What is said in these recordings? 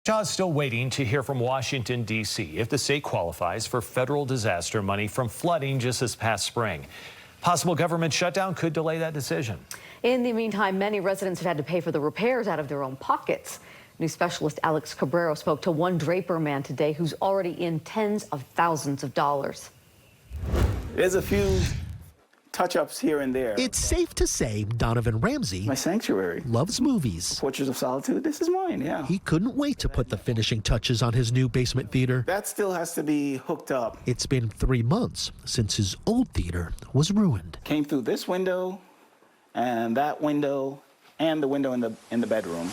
Utah is still waiting to hear from Washington, D.C. if the state qualifies for federal disaster money from flooding just this past spring. Possible government shutdown could delay that decision. In the meantime, many residents have had to pay for the repairs out of their own pockets. News specialist Alex Cabrero spoke to one Draper man today who's already in tens of thousands of dollars. There's a few touch-ups here and there. It's safe to say Donovan Ramsay, My sanctuary. loves movies. Portraits of Solitude, this is mine, yeah. He couldn't wait to put the finishing touches on his new basement theater. That still has to be hooked up. It's been 3 months since his old theater was ruined. Came through this window, and that window, and the window in the bedroom.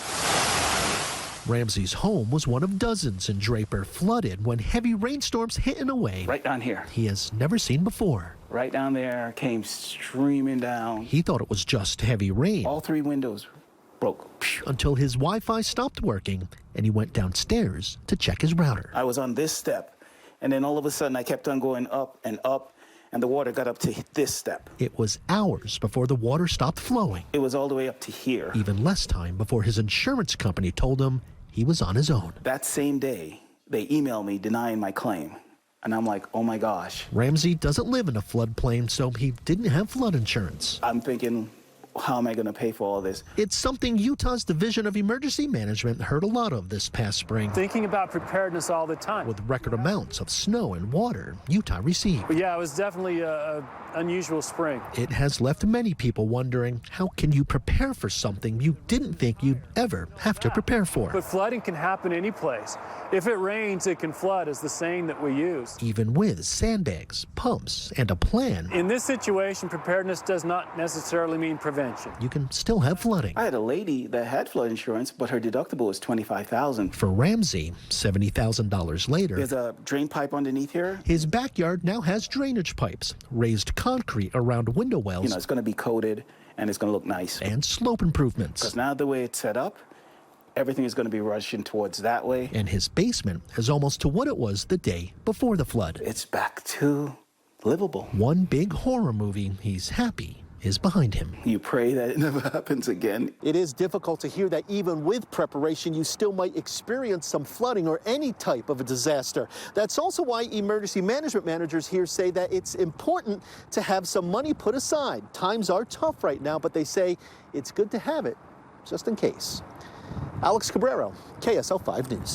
Ramsay's home was one of dozens in Draper flooded when heavy rainstorms hit in a way Right down here. he has never seen before. Right down there, came streaming down. He thought it was just heavy rain All 3 windows broke. until his Wi-Fi stopped working and he went downstairs to check his router. I was on this step, and then all of a sudden I kept on going up, and the water got up to this step. It was hours before the water stopped flowing. It was all the way up to here. Even less time before his insurance company told him he was on his own. That same day, they emailed me denying my claim. And I'm like, oh my gosh. Ramsay doesn't live in a floodplain, so he didn't have flood insurance. I'm thinking, how am I going to pay for all this? It's something Utah's Division of Emergency Management heard a lot of this past spring. Thinking about preparedness all the time. With record amounts of snow and water Utah received. But yeah, it was definitely an unusual spring. It has left many people wondering, how can you prepare for something you didn't think you'd ever have to prepare for? But flooding can happen any place. If it rains, it can flood, is the saying that we use. Even with sandbags, pumps, and a plan, In this situation, preparedness does not necessarily mean prevention. you can still have flooding. I had a lady that had flood insurance, but her deductible was $25,000. For Ramsay, $70,000 later, There's a drain pipe underneath here. his backyard now has drainage pipes, raised concrete around window wells, You know, it's going to be coated, and it's going to look nice. and slope improvements. Because now the way it's set up, everything is going to be rushing towards that way. And his basement is almost to what it was the day before the flood. It's back to livable. One big horror movie he's happy is behind him. You pray that it never happens again. It is difficult to hear that even with preparation, you still might experience some flooding or any type of a disaster. That's also why emergency management managers here say that it's important to have some money put aside. Times are tough right now, but they say it's good to have it just in case. Alex Cabrero, KSL 5 News.